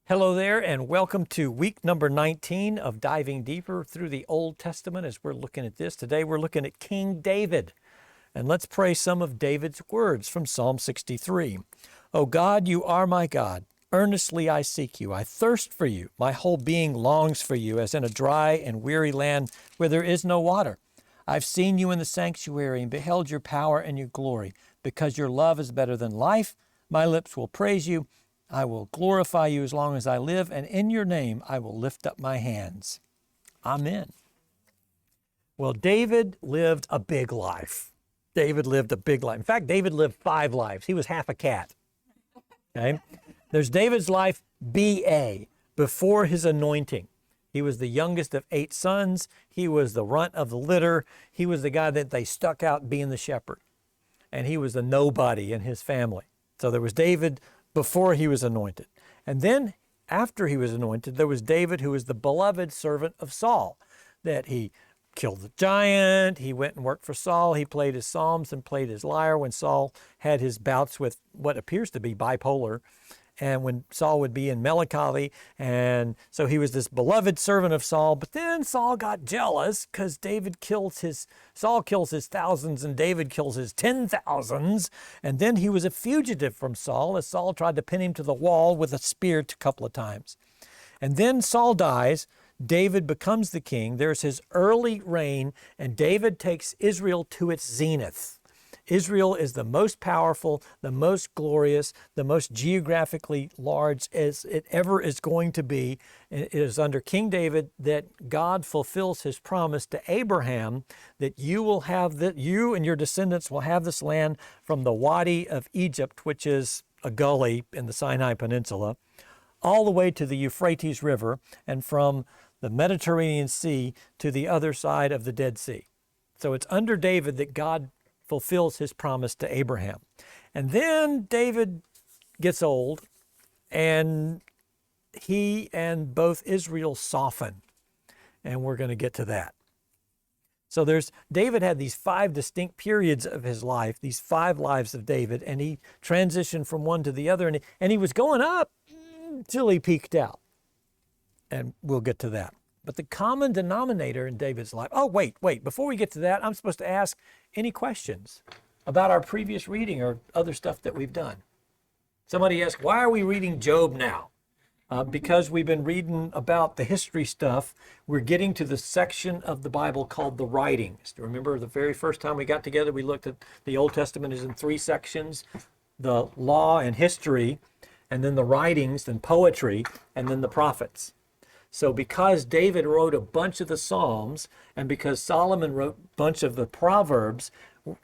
Hello there, and welcome to week number 19 of Diving Deeper through the Old Testament as we're looking at this. Today we're looking at King David. And let's pray some of David's words from Psalm 63. O God, you are my God. Earnestly I seek you. I thirst for you. My whole being longs for you, as in a dry and weary land where there is no water. I've seen you in the sanctuary and beheld your power and your glory. Because your love is better than life, my lips will praise you. I will glorify you as long as I live, and in your name I will lift up my hands. Amen. Well, David lived a big life. David lived a big life. In fact, David lived 5 lives. He was half a cat. Okay? There's David's life, B.A., before his anointing. He was the youngest of 8 sons. He was the runt of the litter. He was the guy that they stuck out being the shepherd. And he was a nobody in his family. So there was David before he was anointed. And then after he was anointed, there was David, who was the beloved servant of Saul, that he killed the giant. He went and worked for Saul. He played his psalms and played his lyre when Saul had his bouts with what appears to be bipolar, and when Saul would be in melancholy. And so he was this beloved servant of Saul. But then Saul got jealous because Saul kills his thousands and David kills his 10,000s. And then he was a fugitive from Saul as Saul tried to pin him to the wall with a spear a couple of times. And then Saul dies. David becomes the king. There's his early reign, and David takes Israel to its zenith. Israel is the most powerful, the most glorious, the most geographically large as it ever is going to be. It is under King David that God fulfills his promise to Abraham that you and your descendants will have this land from the Wadi of Egypt, which is a gully in the Sinai Peninsula, all the way to the Euphrates River, and from the Mediterranean Sea to the other side of the Dead Sea. So it's under David that God fulfills his promise to Abraham. And then David gets old, and he and both Israel soften. And we're going to get to that. So David had these 5 distinct periods of his life, these 5 lives of David, and he transitioned from one to the other, and he was going up till he peaked out. And we'll get to that. But the common denominator in David's life, wait, before we get to that, I'm supposed to ask any questions about our previous reading or other stuff that we've done. Somebody asked, why are we reading Job now? Because we've been reading about the history stuff. We're getting to the section of the Bible called the writings. Remember the very first time we got together, we looked at the Old Testament is in 3 sections, the law and history, and then the writings and poetry, and then the prophets. So because David wrote a bunch of the Psalms, and because Solomon wrote a bunch of the Proverbs,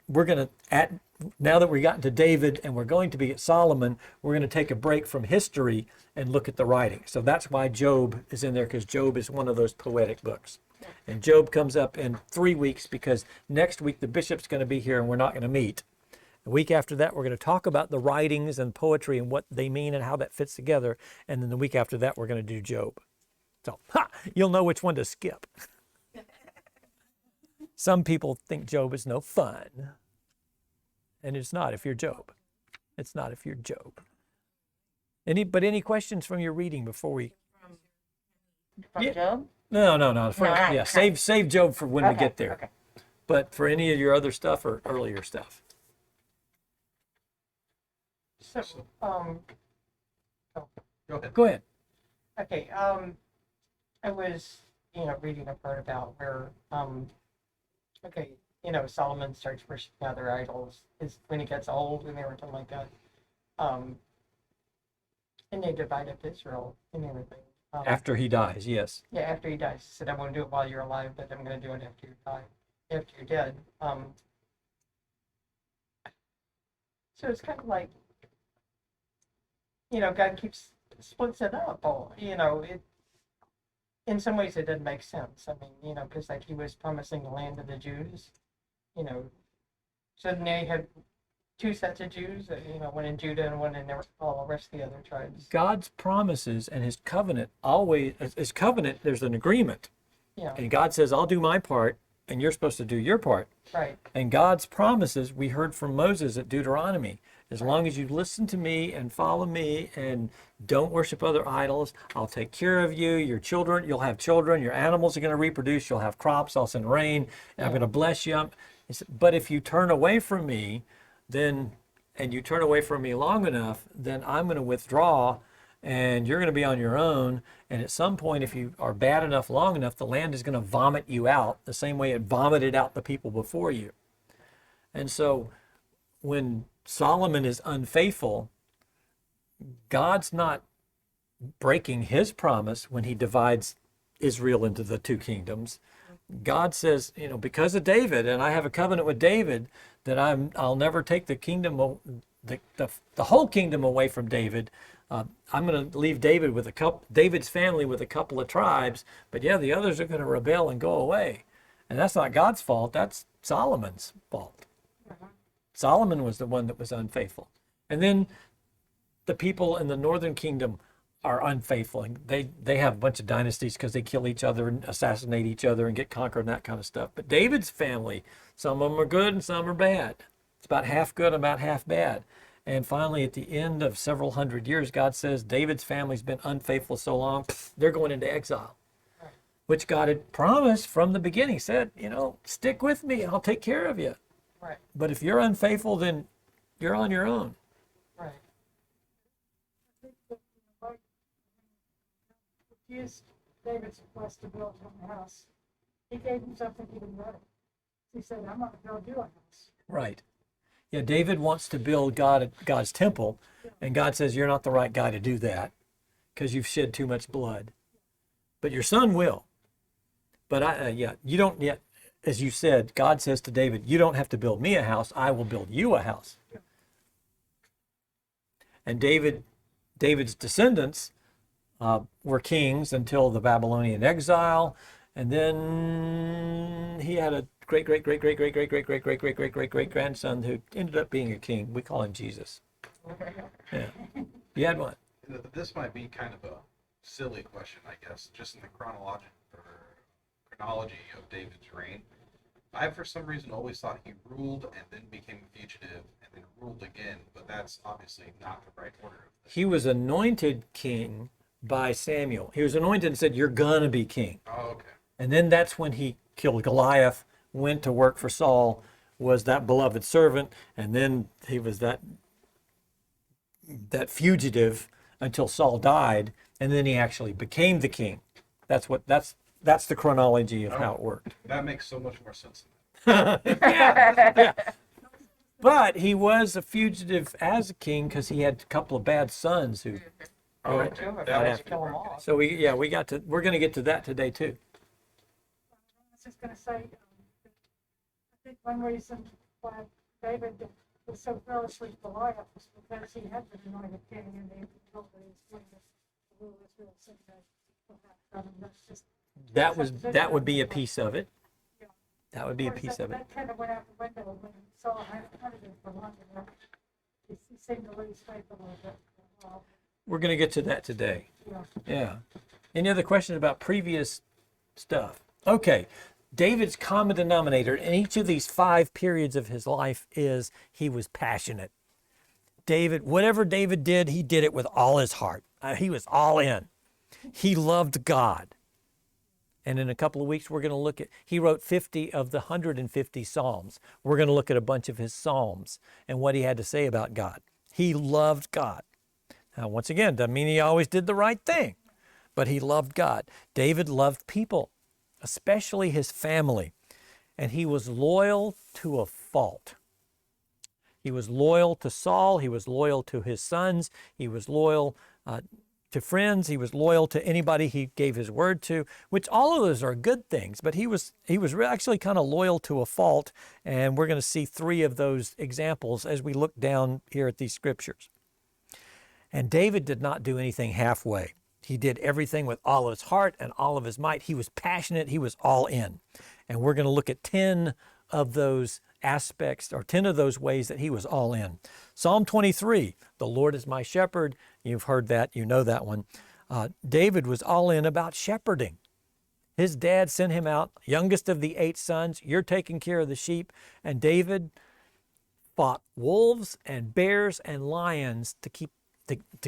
we're going to, now that we got into David and we're going to be at Solomon, we're going to take a break from history and look at the writing. So that's why Job is in there, because Job is one of those poetic books. And Job comes up in 3 weeks, because next week the bishop's going to be here and we're not going to meet. The week after that, we're going to talk about the writings and poetry and what they mean and how that fits together. And then the week after that, we're going to do Job. So, you'll know which one to skip. Some people think Job is no fun. And it's not if you're Job. It's not if you're Job. Any questions from your reading before we... From Job? No. Save Job for when we get there. Okay. But for any of your other stuff or earlier stuff. So, Go ahead. okay, I was, reading a part about where, Solomon starts worshiping other idols is when he gets old and everything like that. And they divide up Israel and everything. After he dies, yes. Yeah, after he dies. He said, I'm going to do it while you're alive, but I'm going to do it after you die, after you're dead. So it's kind of like, God splits it up. In some ways it doesn't make sense. I mean, because like he was promising the land of the Jews, so now you had 2 sets of Jews, one in Judah and one in all the rest of the other tribes. God's promises and his covenant there's an agreement. Yeah. And God says, I'll do my part, and you're supposed to do your part. Right. And God's promises, we heard from Moses at Deuteronomy, As long as you listen to me and follow me and don't worship other idols, I'll take care of you. Your children, you'll have children. Your animals are going to reproduce. You'll have crops. I'll send rain. I'm going to bless you. But if you turn away from me, then, and you turn away from me long enough, then I'm going to withdraw and you're going to be on your own. And at some point, if you are bad enough long enough, the land is going to vomit you out the same way it vomited out the people before you. And so when Solomon is unfaithful, God's not breaking his promise when he divides Israel into the two kingdoms. God says, because of David, and I have a covenant with David, that I'll never take the kingdom, the whole kingdom away from David. I'm going to leave David's family with a couple of tribes, but yeah, the others are going to rebel and go away. And that's not God's fault. That's Solomon's fault. Solomon was the one that was unfaithful. And then the people in the northern kingdom are unfaithful. And they have a bunch of dynasties because they kill each other and assassinate each other and get conquered and that kind of stuff. But David's family, some of them are good and some are bad. It's about half good, about half bad. And finally, at the end of several hundred years, God says, David's family's been unfaithful so long, they're going into exile. Which God had promised from the beginning, said, stick with me, I'll take care of you. Right. But if you're unfaithful, then you're on your own. Right. Used David's request to build him a house. He gave him something even better. He said, I'm going to build you a house. Right. Yeah, David wants to build God's temple, and God says, you're not the right guy to do that because you've shed too much blood. But your son will. But you don't yet, as you said, God says to David, you don't have to build me a house, I will build you a house. And David's descendants were kings until the Babylonian exile, and then he had a great grandson who ended up being a king. We call him Jesus. Yeah, you had one. This might be kind of a silly question, I guess, just in the chronology of David's reign. I, for some reason, always thought he ruled and then became a fugitive and then ruled again, but that's obviously not the right order of things. He was anointed king by Samuel. He was anointed and said, you're gonna be king. Oh, okay. And then that's when he killed Goliath, went to work for Saul, was that beloved servant, and then he was that fugitive until Saul died, and then he actually became the king. That's the chronology of how it worked. That makes so much more sense. Yeah. But he was a fugitive as a king because he had a couple of bad sons who. Oh, Right, okay. too, if That I was was to kill them all. So we're going to get to that today too. I was just going to say, I think one reason why David was so zealous with Goliath was because he had been anointed king and they told that he was going to rule Israel someday. That's just, That would be a piece of it. Yeah. That would be a piece of it. That kind of went out the window when Saul had him for long enough. He seemed to lose faith a little bit. We're going to get to that today. Yeah. Yeah. Any other questions about previous stuff? Okay. David's common denominator in each of these 5 periods of his life is he was passionate. Whatever David did, he did it with all his heart. He was all in. He loved God. And in a couple of weeks, we're going to look at, he wrote 50 of the 150 Psalms. We're going to look at a bunch of his Psalms and what he had to say about God. He loved God. Now, once again, doesn't mean he always did the right thing, but he loved God. David loved people, especially his family, and he was loyal to a fault. He was loyal to Saul. He was loyal to his sons. He was loyal to friends. He was loyal to anybody he gave his word to, which all of those are good things, but he was actually kind of loyal to a fault, and we're going to see 3 of those examples as we look down here at these scriptures. And David did not do anything halfway. He did everything with all of his heart and all of his might. He was passionate. He was all in. And we're going to look at 10 of those aspects, or 10 of those ways that he was all in. Psalm 23, the Lord is my shepherd. You've heard that. You know that one. David was all in about shepherding. His dad sent him out, youngest of the 8 sons. You're taking care of the sheep. And David fought wolves and bears and lions to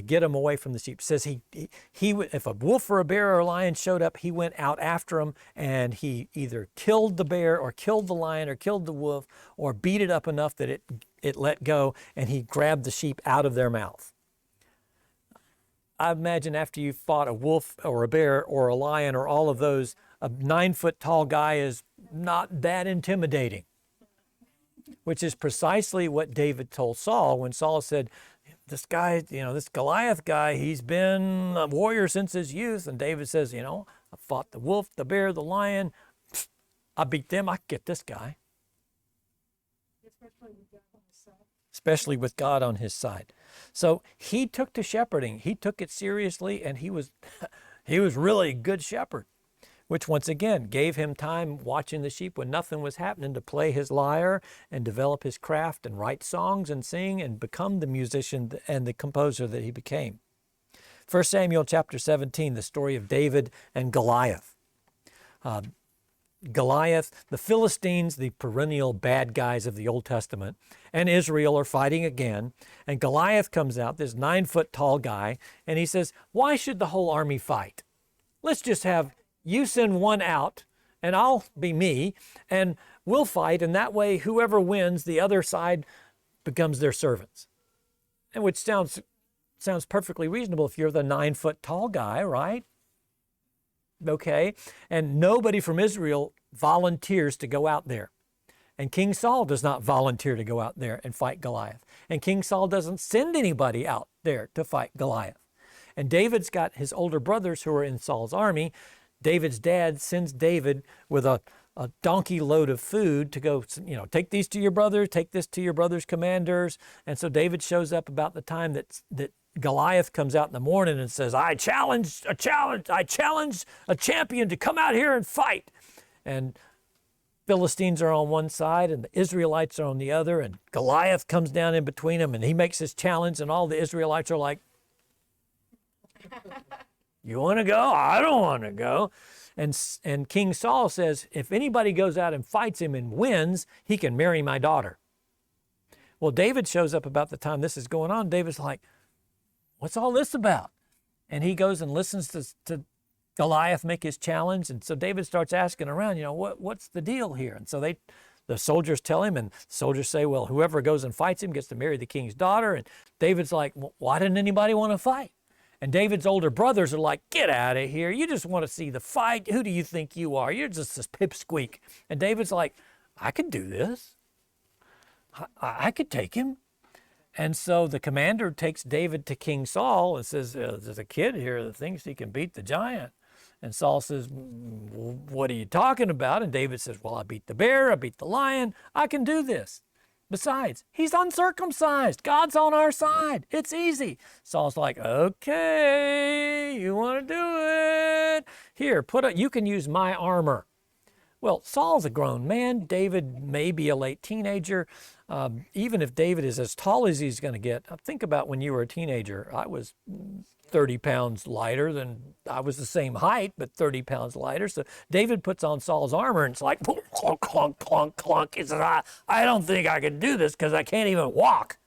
get them away from the sheep. It says if a wolf or a bear or a lion showed up, he went out after them, and he either killed the bear or killed the lion or killed the wolf or beat it up enough that it let go, and he grabbed the sheep out of their mouth. I imagine after you fought a wolf or a bear or a lion or all of those, a 9-foot tall guy is not that intimidating, which is precisely what David told Saul when Saul said, this guy, this Goliath guy, he's been a warrior since his youth. And David says, I fought the wolf, the bear, the lion. I beat them. I can get this guy. Especially with God on his side. So he took to shepherding. He took it seriously, and he was really a good shepherd, which once again gave him time watching the sheep when nothing was happening to play his lyre and develop his craft and write songs and sing and become the musician and the composer that he became. 1 Samuel chapter 17, the story of David and Goliath. Goliath, the Philistines, the perennial bad guys of the Old Testament, and Israel are fighting again. And Goliath comes out, this 9-foot tall guy, and he says, why should the whole army fight? Let's just have you send one out, and I'll be me, and we'll fight, and that way whoever wins, the other side becomes their servants. And which sounds perfectly reasonable if you're the 9-foot tall guy, right? Okay, and nobody from Israel volunteers to go out there. And King Saul does not volunteer to go out there and fight Goliath. And King Saul doesn't send anybody out there to fight Goliath. And David's got his older brothers who are in Saul's army. David's dad sends David with a donkey load of food to go, take these to your brother, take this to your brother's commanders. And so David shows up about the time that Goliath comes out in the morning and says, I challenge a champion to come out here and fight. And Philistines are on one side and the Israelites are on the other, and Goliath comes down in between them and he makes his challenge, and all the Israelites are like, you want to go? I don't want to go. And King Saul says, if anybody goes out and fights him and wins, he can marry my daughter. Well, David shows up about the time this is going on. David's like, what's all this about? And he goes and listens to Goliath make his challenge. And so David starts asking around, what's the deal here? And so the soldiers tell him, and the soldiers say, well, whoever goes and fights him gets to marry the king's daughter. And David's like, well, why didn't anybody want to fight? And David's older brothers are like, get out of here. You just want to see the fight. Who do you think you are? You're just this pipsqueak. And David's like, I could do this. I could take him. And so the commander takes David to King Saul and says, there's a kid here that thinks he can beat the giant. And Saul says, what are you talking about? And David says, well, I beat the bear, I beat the lion, I can do this. Besides, he's uncircumcised. God's on our side. It's easy. Saul's like, okay, you want to do it? Here, you can use my armor. Well, Saul's a grown man. David may be a late teenager. Even if David is as tall as he's going to get, think about when you were a teenager. I was 30 pounds lighter than, I was the same height, but 30 pounds lighter. So David puts on Saul's armor and it's like, clunk, clunk, clunk, clunk. He says, I don't think I can do this because I can't even walk.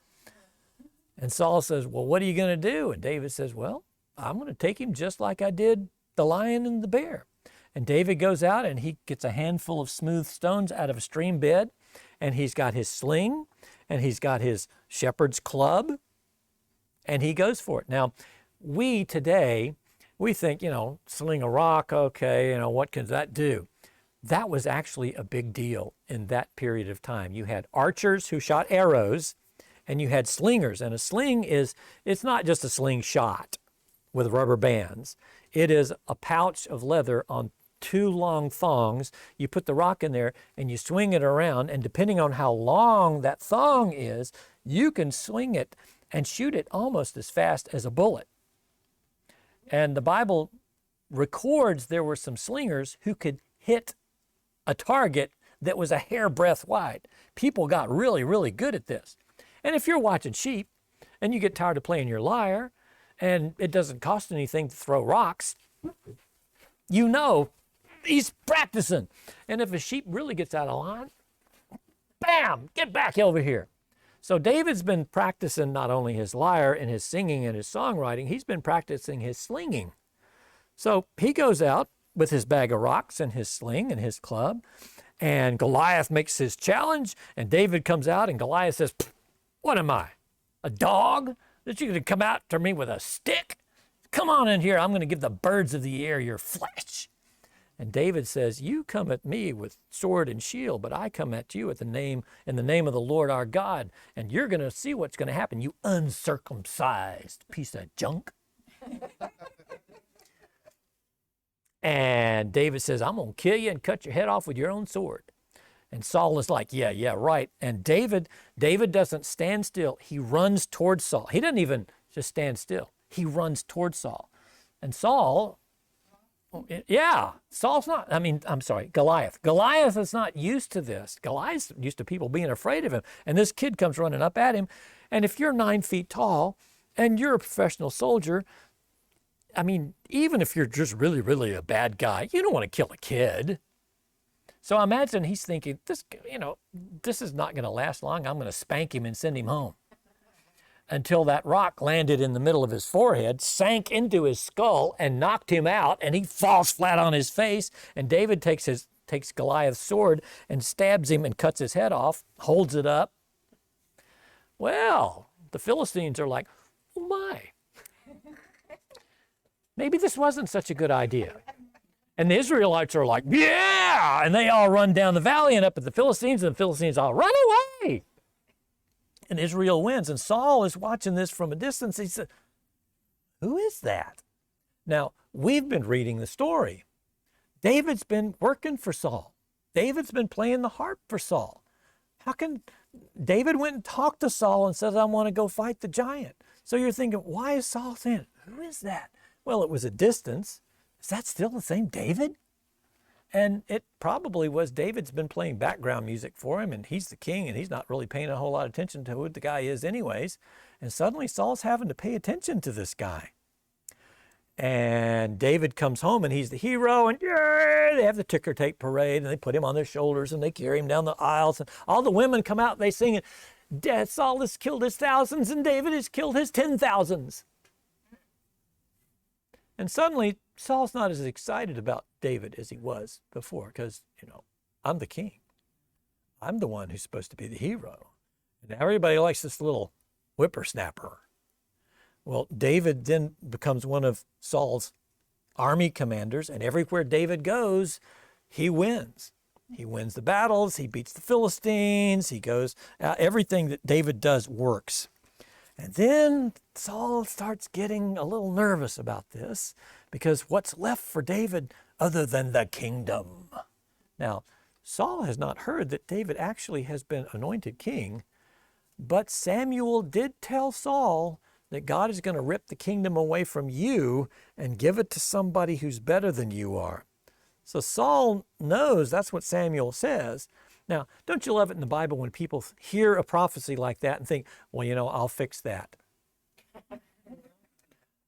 And Saul says, well, what are you going to do? And David says, well, I'm going to take him just like I did the lion and the bear. And David goes out and he gets a handful of smooth stones out of a stream bed, and he's got his sling and he's got his shepherd's club, and he goes for it. Now, we today, we think, sling a rock, okay, what can that do? That was actually a big deal in that period of time. You had archers who shot arrows, and you had slingers. And a sling it's not just a slingshot with rubber bands. It is a pouch of leather on 2 long thongs. You put the rock in there and you swing it around, and depending on how long that thong is, you can swing it and shoot it almost as fast as a bullet. And the Bible records there were some slingers who could hit a target that was a hairbreadth wide. People got really, really good at this. And if you're watching sheep and you get tired of playing your lyre and it doesn't cost anything to throw rocks, he's practicing. And if a sheep really gets out of line, bam, get back over here. So David's been practicing not only his lyre and his singing and his songwriting, he's been practicing his slinging. So he goes out with his bag of rocks and his sling and his club, and Goliath makes his challenge, and David comes out, and Goliath says, "What am I, a dog, that you're going to come out to me with a stick? Come on in here, I'm going to give the birds of the air your flesh." And David says, "You come at me with sword and shield, but I come at you in the name of the Lord our God, and you're going to see what's going to happen, you uncircumcised piece of junk." And David says, "I'm going to kill you and cut your head off with your own sword." And Saul is like, yeah, right. And David doesn't stand still. He runs towards Saul. He doesn't even just stand still. He runs towards Saul. And Saul, Goliath. Goliath is not used to this. Goliath's used to people being afraid of him. And this kid comes running up at him. And if you're 9 feet tall and you're a professional soldier, I mean, even if you're just really, really a bad guy, you don't want to kill a kid. So I imagine he's thinking, this is not going to last long. I'm going to spank him and send him home. Until that rock landed in the middle of his forehead, sank into his skull, and knocked him out, and he falls flat on his face. And David takes Goliath's sword and stabs him and cuts his head off, holds it up. Well, the Philistines are like, "Oh my, maybe this wasn't such a good idea." And the Israelites are like, "Yeah!" And they all run down the valley and up at the Philistines, and the Philistines all run away. And Israel wins. And Saul is watching this from a distance. He said, "Who is that?" Now, we've been reading the story. David's been working for Saul. David's been playing the harp for Saul. How can David went and talked to Saul and said, "I want to go fight the giant"? So you're thinking, why is Saul saying, "Who is that?" Well, it was a distance. Is that still the same David? And it probably was. David's been playing background music for him, and he's the king, and he's not really paying a whole lot of attention to who the guy is anyways. And suddenly Saul's having to pay attention to this guy. And David comes home, and he's the hero, and yay, they have the ticker tape parade, and they put him on their shoulders, and they carry him down the aisles, and all the women come out, and they sing it, "Saul has killed his thousands, and David has killed his 10,000s. And suddenly, Saul's not as excited about David as he was before, because, I'm the king. I'm the one who's supposed to be the hero. And everybody likes this little whippersnapper. Well, David then becomes one of Saul's army commanders, and everywhere David goes, he wins. He wins the battles, he beats the Philistines, he goes, everything that David does works. And then Saul starts getting a little nervous about this, because what's left for David other than the kingdom? Now, Saul has not heard that David actually has been anointed king, but Samuel did tell Saul that God is going to rip the kingdom away from you and give it to somebody who's better than you are. So Saul knows that's what Samuel says. Now, don't you love it in the Bible when people hear a prophecy like that and think, well, I'll fix that?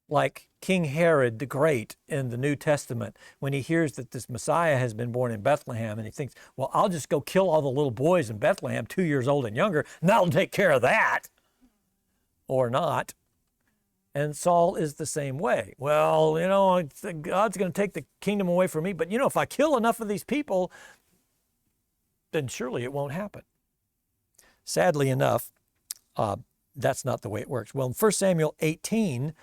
Like King Herod the Great in the New Testament, when he hears that this Messiah has been born in Bethlehem, and he thinks, well, I'll just go kill all the little boys in Bethlehem, 2 years old and younger, and that'll take care of that. Or not. And Saul is the same way. Well, God's going to take the kingdom away from me, but if I kill enough of these people, then surely it won't happen. Sadly enough, that's not the way it works. Well, in 1 Samuel 18,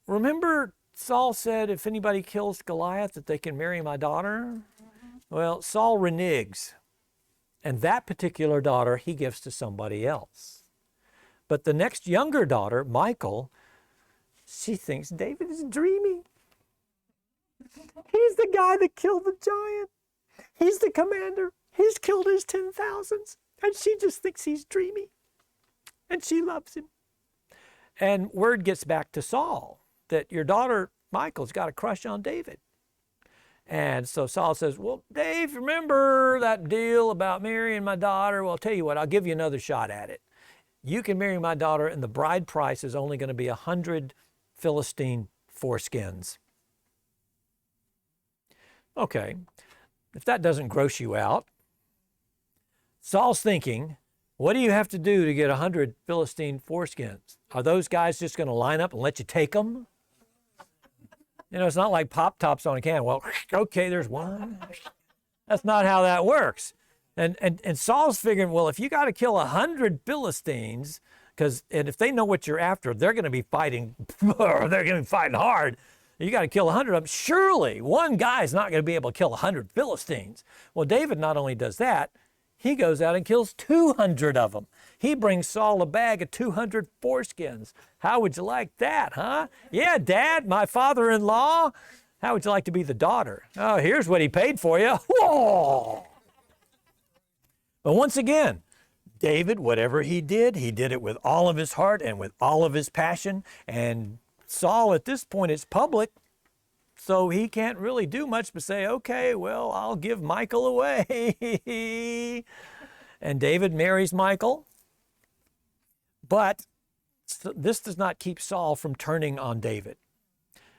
remember Saul said, if anybody kills Goliath, that they can marry my daughter? Well, Saul reneges. And that particular daughter he gives to somebody else. But the next younger daughter, Michal, she thinks David is dreaming. He's the guy that killed the giant. He's the commander. He's killed his 10,000s. And she just thinks he's dreamy. And she loves him. And word gets back to Saul that your daughter Michal's got a crush on David. And so Saul says, well, Dave, remember that deal about marrying my daughter? Well, I'll tell you what, I'll give you another shot at it. You can marry my daughter, and the bride price is only going to be 100 Philistine foreskins. Okay, if that doesn't gross you out, Saul's thinking, what do you have to do to get 100 Philistine foreskins? Are those guys just going to line up and let you take them? It's not like Pop Tops on a can. Well, okay, there's one. That's not how that works. And Saul's figuring, well, if you got to kill 100 Philistines, and if they know what you're after, they're going to be fighting, they're going to be fighting hard. You got to kill 100 of them. Surely one guy's not going to be able to kill 100 Philistines. Well, David not only does that, he goes out and kills 200 of them. He brings Saul a bag of 200 foreskins. How would you like that, huh? Yeah, Dad, my father-in-law. How would you like to be the daughter? Oh, here's what he paid for you. Whoa! But once again, David, whatever he did it with all of his heart and with all of his passion. And Saul at this point is public, so he can't really do much but say, okay, well, I'll give Michal away. And David marries Michal. But this does not keep Saul from turning on David.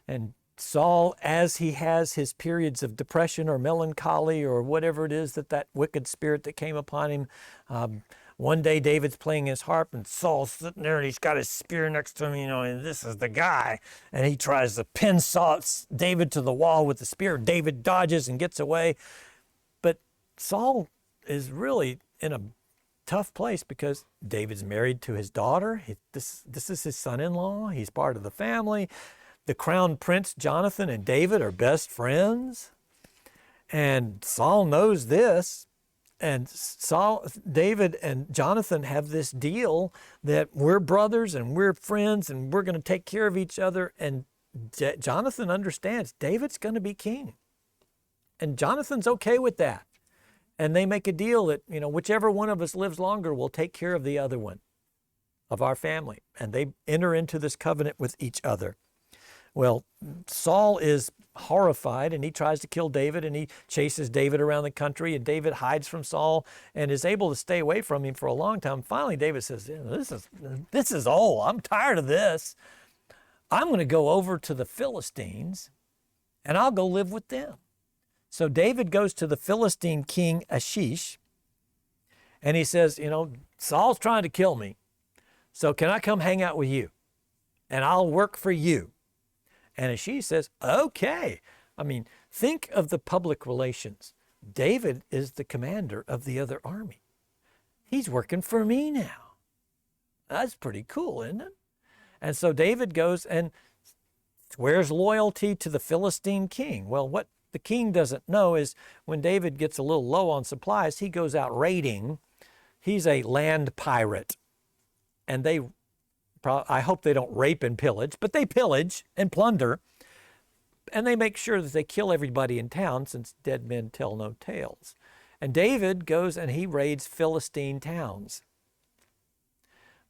And Saul, as he has his periods of depression or melancholy or whatever it is that wicked spirit that came upon him, one day David's playing his harp and Saul's sitting there and he's got his spear next to him, and this is the guy. And he tries to pin David to the wall with the spear. David dodges and gets away. But Saul is really in a tough place because David's married to his daughter. This is his son-in-law. He's part of the family. The crown prince, Jonathan, and David are best friends. And Saul knows this. And David and Jonathan have this deal that we're brothers and we're friends and we're going to take care of each other. And Jonathan understands David's going to be king. And Jonathan's okay with that. And they make a deal that, whichever one of us lives longer will take care of the other one of our family. And they enter into this covenant with each other. Well, Saul is horrified and he tries to kill David and he chases David around the country and David hides from Saul and is able to stay away from him for a long time. Finally, David says, this is old. I'm tired of this. I'm going to go over to the Philistines and I'll go live with them. So David goes to the Philistine king Achish and he says, Saul's trying to kill me. So can I come hang out with you? And I'll work for you. And Achish says, okay. Think of the public relations. David is the commander of the other army. He's working for me now. That's pretty cool, isn't it? And so David goes and swears loyalty to the Philistine king. Well, what the king doesn't know is when David gets a little low on supplies, he goes out raiding. He's a land pirate. And I hope they don't rape and pillage, but they pillage and plunder. And they make sure that they kill everybody in town since dead men tell no tales. And David goes and he raids Philistine towns.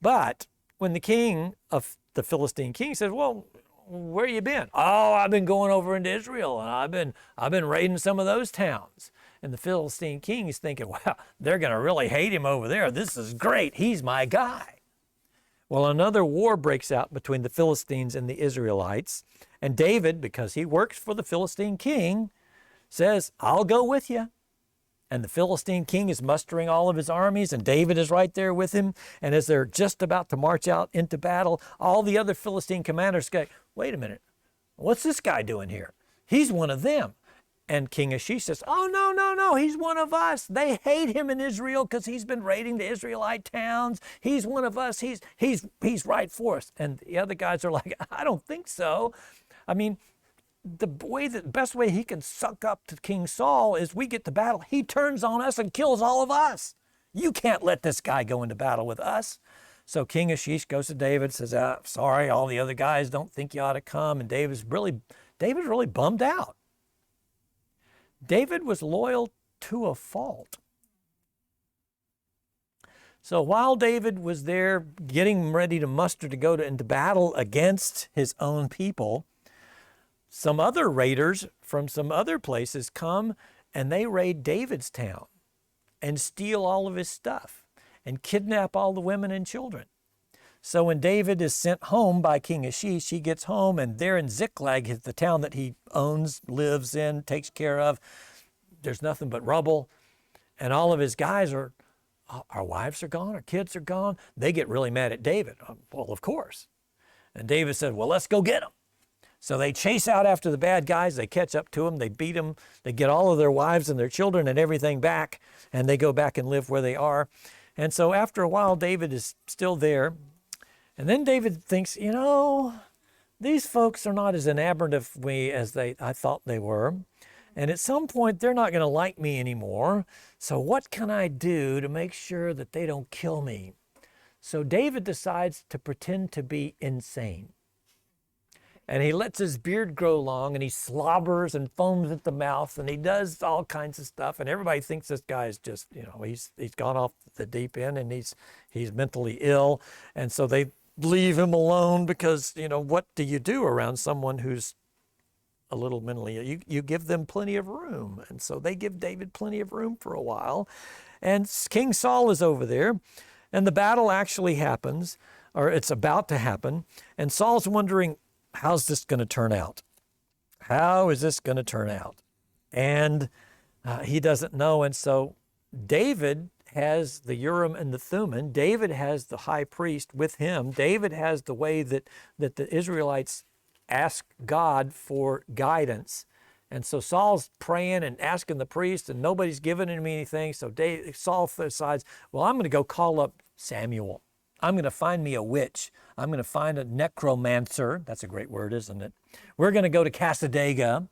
But when the king of the Philistine king says, well, where you been? Oh, I've been going over into Israel and I've been raiding some of those towns. And the Philistine king is thinking, wow, they're going to really hate him over there. This is great. He's my guy. Well, another war breaks out between the Philistines and the Israelites. And David, because he works for the Philistine king, says, I'll go with you. And the Philistine king is mustering all of his armies, and David is right there with him. And as they're just about to march out into battle, all the other Philistine commanders go, wait a minute, what's this guy doing here? He's one of them. And King Achish says, oh, no, he's one of us. They hate him in Israel because he's been raiding the Israelite towns. He's one of us. He's right for us. And the other guys are like, I don't think so. The best way he can suck up to King Saul is we get to battle. He turns on us and kills all of us. You can't let this guy go into battle with us. So King Achish goes to David, says, sorry, all the other guys don't think you ought to come. And David's really bummed out. David was loyal to a fault. So while David was there getting ready to muster to go into battle against his own people, some other raiders from some other places come and they raid David's town and steal all of his stuff and kidnap all the women and children. So when David is sent home by King Achish, he gets home and there in Ziklag, the town that he owns, lives in, takes care of, there's nothing but rubble. And all of his guys are Our wives are gone, our kids are gone. They get really mad at David. Well, of course. And David said, well, let's go get them. So they chase out after the bad guys. They catch up to them. They beat them. They get all of their wives and their children and everything back, and they go back and live where they are. And so after a while, David is still there. And then David thinks, these folks are not as enamored of me as I thought they were. And at some point, they're not going to like me anymore. So what can I do to make sure that they don't kill me? So David decides to pretend to be insane. And he lets his beard grow long, and he slobbers and foams at the mouth, and he does all kinds of stuff. And everybody thinks this guy is just, he's gone off the deep end, and he's mentally ill. And so they leave him alone because, what do you do around someone who's a little mentally ill? You give them plenty of room. And so they give David plenty of room for a while. And King Saul is over there, and the battle actually happens, or it's about to happen. And Saul's wondering, how's this going to turn out? How is this going to turn out? And he doesn't know. And so David has the Urim and the Thummim. David has the high priest with him. David has the way that the Israelites ask God for guidance. And so Saul's praying and asking the priest, and nobody's giving him anything. So Saul decides, well, I'm going to go call up Samuel. I'm going to find me a witch. I'm going to find a necromancer. That's a great word, isn't it? We're going to go to Cassadaga,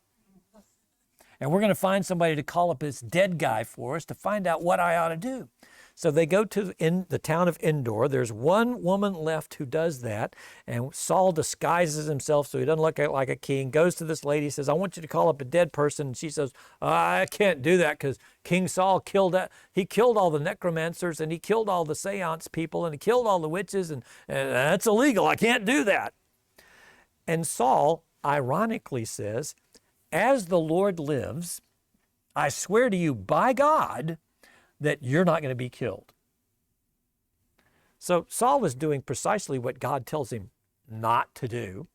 and we're going to find somebody to call up this dead guy for us to find out what I ought to do. So they go to the town of Endor. There's one woman left who does that, and Saul disguises himself so he doesn't look like a king, goes to this lady, says, I want you to call up a dead person. And she says, I can't do that because King Saul killed all the necromancers, and he killed all the seance people, and he killed all the witches, and that's illegal. I can't do that. And Saul ironically says, as the Lord lives, I swear to you by God that you're not going to be killed. So Saul is doing precisely what God tells him not to do,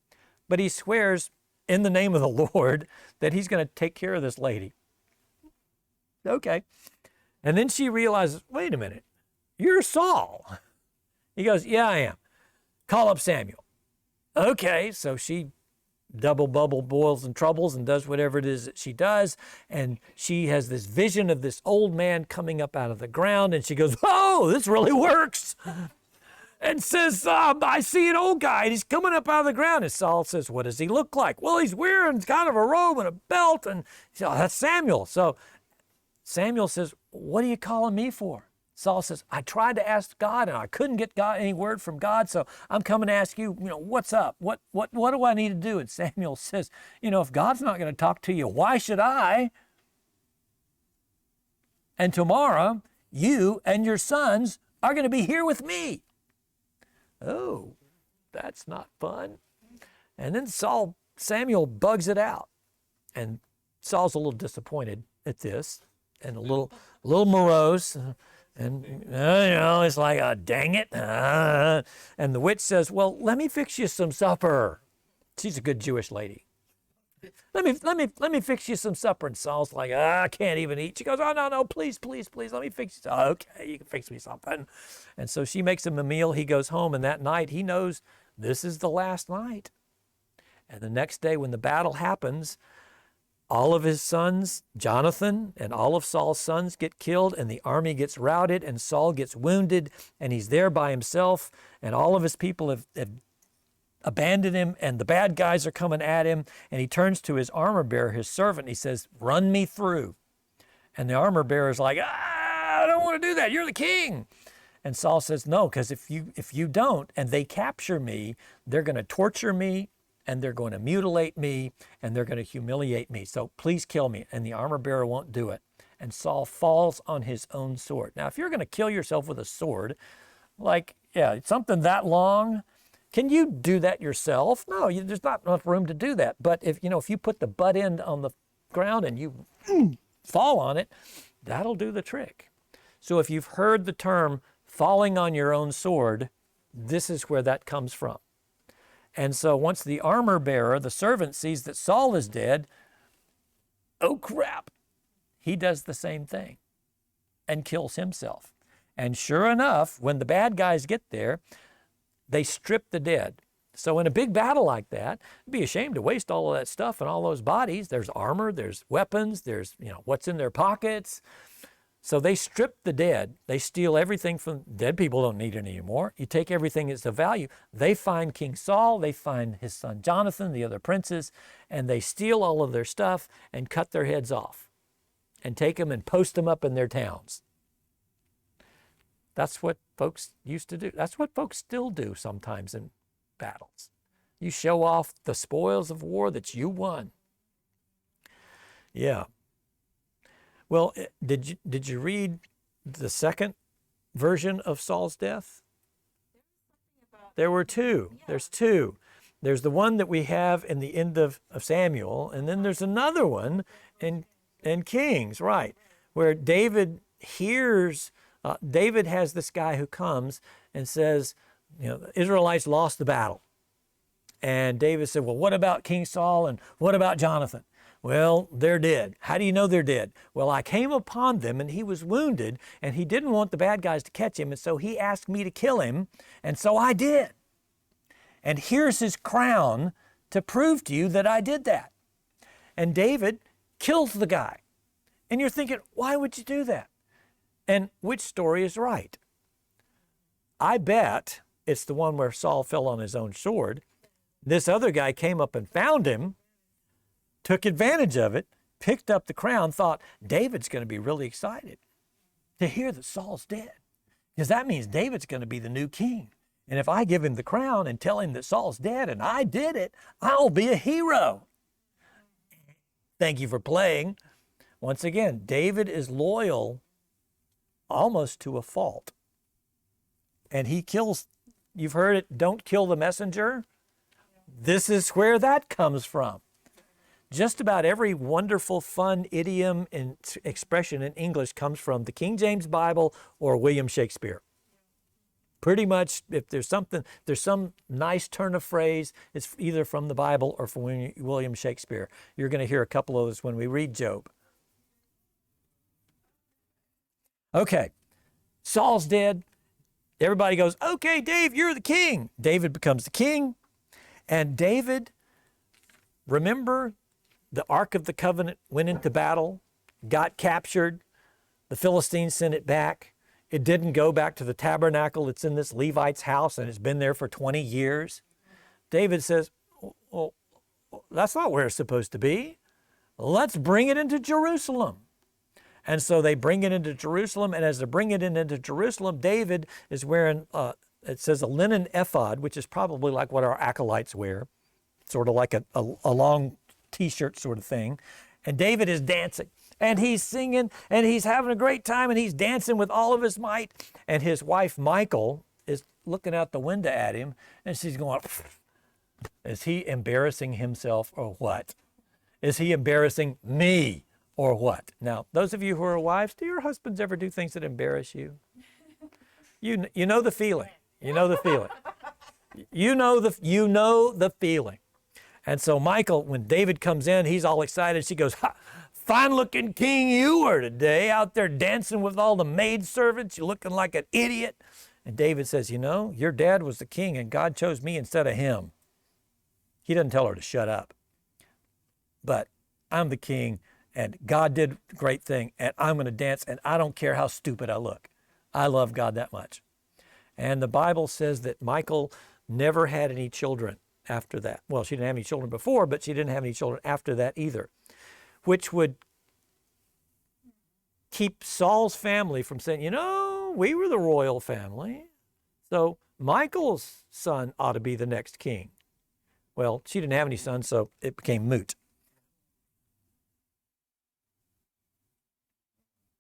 but he swears in the name of the Lord that he's going to take care of this lady. Okay. And then she realizes, wait a minute, you're Saul. He goes, yeah, I am. Call up Samuel. Okay, so she double bubble boils and troubles and does whatever it is that she does. And she has this vision of this old man coming up out of the ground. And she goes, oh, this really works. And says, I see an old guy and he's coming up out of the ground. And Saul says, what does he look like? Well, he's wearing kind of a robe and a belt. And he says, oh, that's Samuel. So Samuel says, what are you calling me for? Saul says, I tried to ask God and I couldn't get any word from God, so I'm coming to ask you, what's up? What do I need to do? And Samuel says, if God's not going to talk to you, why should I? And tomorrow, you and your sons are going to be here with me. Oh, that's not fun. And then Samuel bugs it out. And Saul's a little disappointed at this and a little morose. And, it's like, dang it. And the witch says, well, let me fix you some supper. She's a good Jewish lady. Let me fix you some supper. And Saul's like, I can't even eat. She goes, oh, no, please, let me fix you. Okay, you can fix me something. And so she makes him a meal. He goes home, and that night he knows this is the last night. And the next day when the battle happens, all of his sons, Jonathan, and all of Saul's sons get killed, and the army gets routed, and Saul gets wounded, and he's there by himself, and all of his people have abandoned him, and the bad guys are coming at him, and he turns to his armor bearer, his servant, and he says, run me through. And the armor bearer's like, I don't want to do that. You're the king. And Saul says, no, because if you don't, and they capture me, they're going to torture me, and they're going to mutilate me, and they're going to humiliate me. So please kill me. And the armor bearer won't do it. And Saul falls on his own sword. Now, if you're going to kill yourself with a sword, something that long, can you do that yourself? No, there's not enough room to do that. But if you put the butt end on the ground and you fall on it, that'll do the trick. So if you've heard the term falling on your own sword, this is where that comes from. And so once the armor bearer, the servant, sees that Saul is dead, oh crap, he does the same thing and kills himself. And sure enough, when the bad guys get there, they strip the dead. So in a big battle like that, it'd be a shame to waste all of that stuff and all those bodies. There's armor, there's weapons, there's, what's in their pockets. So they strip the dead. They steal everything from dead people, don't need it anymore. You take everything that's of value. They find King Saul, they find his son Jonathan, the other princes, and they steal all of their stuff and cut their heads off and take them and post them up in their towns. That's what folks used to do. That's what folks still do sometimes in battles. You show off the spoils of war that you won. Yeah. Well, did you read the second version of Saul's death? There were two. There's two. There's the one that we have in the end of Samuel, and then there's another one in Kings, right, where David hears, David has this guy who comes and says, the Israelites lost the battle. And David said, well, what about King Saul and what about Jonathan? Well, they're dead. How do you know they're dead? Well, I came upon them and he was wounded and he didn't want the bad guys to catch him. And so he asked me to kill him. And so I did. And here's his crown to prove to you that I did that. And David kills the guy. And you're thinking, why would you do that? And which story is right? I bet it's the one where Saul fell on his own sword. This other guy came up and found him, took advantage of it, picked up the crown, thought David's going to be really excited to hear that Saul's dead, because that means David's going to be the new king. And if I give him the crown and tell him that Saul's dead and I did it, I'll be a hero. Thank you for playing. Once again, David is loyal almost to a fault. And he kills, you've heard it, don't kill the messenger. This is where that comes from. Just about every wonderful, fun idiom and expression in English comes from the King James Bible or William Shakespeare. Pretty much, if there's some nice turn of phrase, it's either from the Bible or from William Shakespeare. You're going to hear a couple of those when we read Job. Okay, Saul's dead. Everybody goes, okay, Dave, you're the king. David becomes the king. And David, remember, the Ark of the Covenant went into battle, got captured. The Philistines sent it back. It didn't go back to the tabernacle. It's in this Levite's house, and it's been there for 20 years. David says, well, that's not where it's supposed to be. Let's bring it into Jerusalem. And so they bring it into Jerusalem, and as they bring it into Jerusalem, David is wearing, it says a linen ephod, which is probably like what our acolytes wear, sort of like a long t-shirt sort of thing. And David is dancing, and he's singing, and he's having a great time, and he's dancing with all of his might. And his wife, Michal, is looking out the window at him, and she's going, is he embarrassing himself or what? Is he embarrassing me? Or what? Now, those of you who are wives, do your husbands ever do things that embarrass you? You know the feeling. You know the feeling. You know the feeling. And so Michal, when David comes in, he's all excited. She goes, ha, fine looking king you are today, out there dancing with all the maidservants. You're looking like an idiot. And David says, your dad was the king and God chose me instead of him. He doesn't tell her to shut up. But I'm the king. And God did a great thing, and I'm going to dance, and I don't care how stupid I look. I love God that much. And the Bible says that Michal never had any children after that. Well, she didn't have any children before, but she didn't have any children after that either, which would keep Saul's family from saying, we were the royal family, so Michal's son ought to be the next king. Well, she didn't have any sons, so it became moot.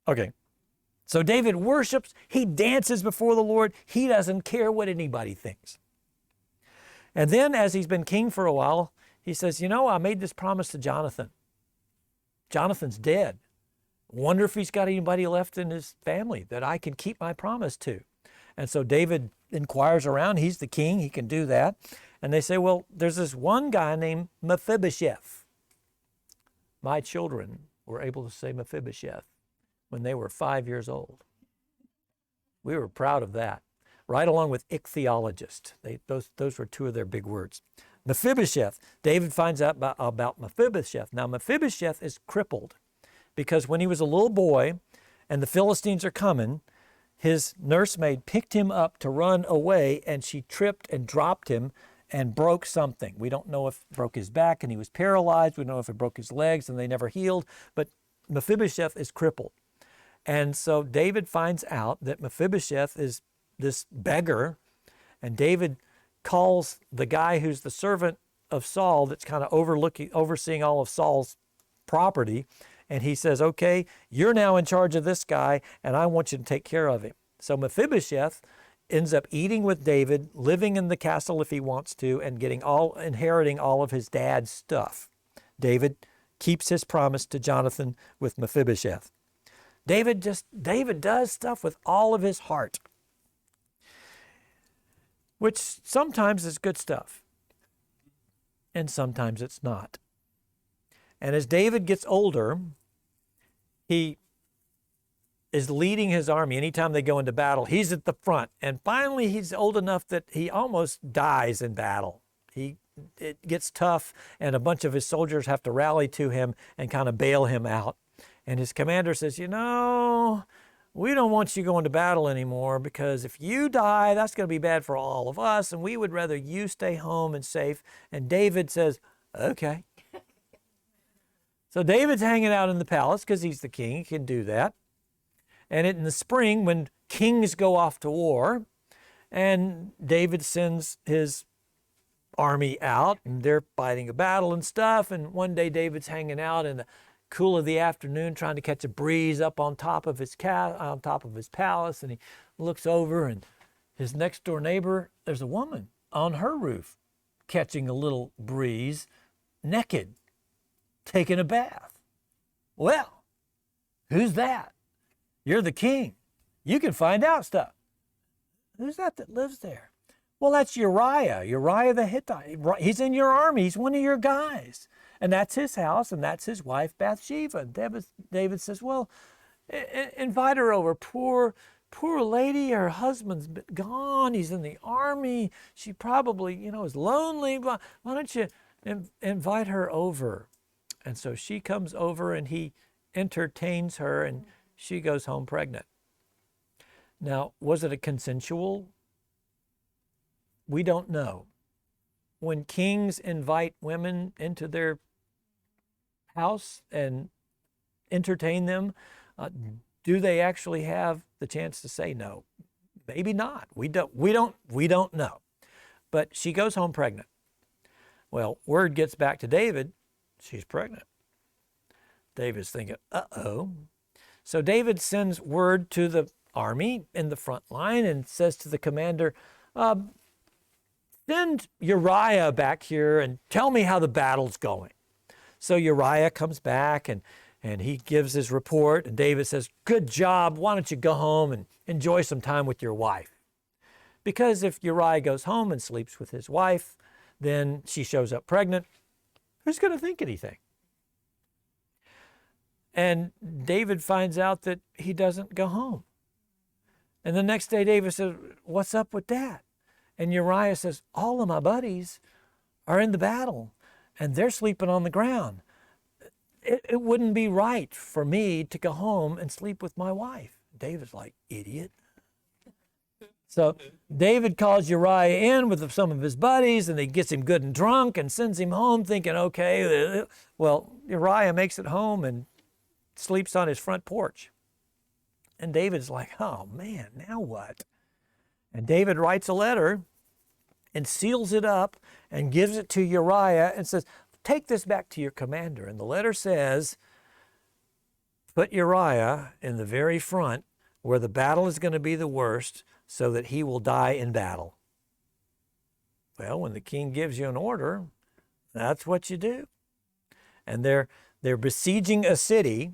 Okay, so David worships, he dances before the Lord, he doesn't care what anybody thinks. And then as he's been king for a while, he says, I made this promise to Jonathan. Jonathan's dead. Wonder if he's got anybody left in his family that I can keep my promise to. And so David inquires around, he's the king, he can do that. And they say, well, there's this one guy named Mephibosheth. My children were able to say Mephibosheth when they were 5 years old. We were proud of that. Right along with ichthyologist. Those were two of their big words. Mephibosheth. David finds out about Mephibosheth. Now, Mephibosheth is crippled because when he was a little boy and the Philistines are coming, his nursemaid picked him up to run away, and she tripped and dropped him and broke something. We don't know if it broke his back and he was paralyzed. We don't know if it broke his legs and they never healed, but Mephibosheth is crippled. And so David finds out that Mephibosheth is this beggar, and David calls the guy who's the servant of Saul that's kind of overseeing all of Saul's property, and he says, okay, you're now in charge of this guy, and I want you to take care of him. So Mephibosheth ends up eating with David, living in the castle if he wants to, and inheriting all of his dad's stuff. David keeps his promise to Jonathan with Mephibosheth. David does stuff with all of his heart, which sometimes is good stuff, and sometimes it's not. And as David gets older, he is leading his army. Anytime they go into battle, he's at the front. And finally, he's old enough that he almost dies in battle. It gets tough, and a bunch of his soldiers have to rally to him and kind of bail him out. And his commander says, we don't want you going to battle anymore, because if you die, that's going to be bad for all of us, and we would rather you stay home and safe. And David says, okay. So David's hanging out in the palace because he's the king. He can do that. And in the spring, when kings go off to war, and David sends his army out, and they're fighting a battle and stuff, and one day David's hanging out in the cool of the afternoon trying to catch a breeze up on top of his palace, and he looks over, and his next door neighbor, there's a woman on her roof catching a little breeze, naked, taking a bath. Well, who's that? You're the king. You can find out stuff. Who's that lives there? Well, that's Uriah the Hittite. He's in your army. He's one of your guys. And that's his house, and that's his wife, Bathsheba. David says, well, invite her over. Poor lady, her husband's gone. He's in the army. She probably, is lonely. Why don't you invite her over? And so she comes over, and he entertains her, and she goes home pregnant. Now, was it a consensual? We don't know. When kings invite women into their house and entertain them, do they actually have the chance to say no? Maybe not. We don't know. But she goes home pregnant. Well, word gets back to David, she's pregnant. David's thinking, uh-oh. So David sends word to the army in the front line and says to the commander, send Uriah back here and tell me how the battle's going. So Uriah comes back and he gives his report, and David says, good job, why don't you go home and enjoy some time with your wife? Because if Uriah goes home and sleeps with his wife, then she shows up pregnant, who's going to think anything? And David finds out that he doesn't go home. And the next day David says, what's up with that? And Uriah says, all of my buddies are in the battle and they're sleeping on the ground. It wouldn't be right for me to go home and sleep with my wife. David's like, idiot. So David calls Uriah in with some of his buddies, and he gets him good and drunk and sends him home thinking, okay. Well, Uriah makes it home and sleeps on his front porch. And David's like, oh man, now what? And David writes a letter and seals it up and gives it to Uriah and says, take this back to your commander. And the letter says, put Uriah in the very front where the battle is going to be the worst, so that he will die in battle. Well, when the king gives you an order, that's what you do. And they're besieging a city,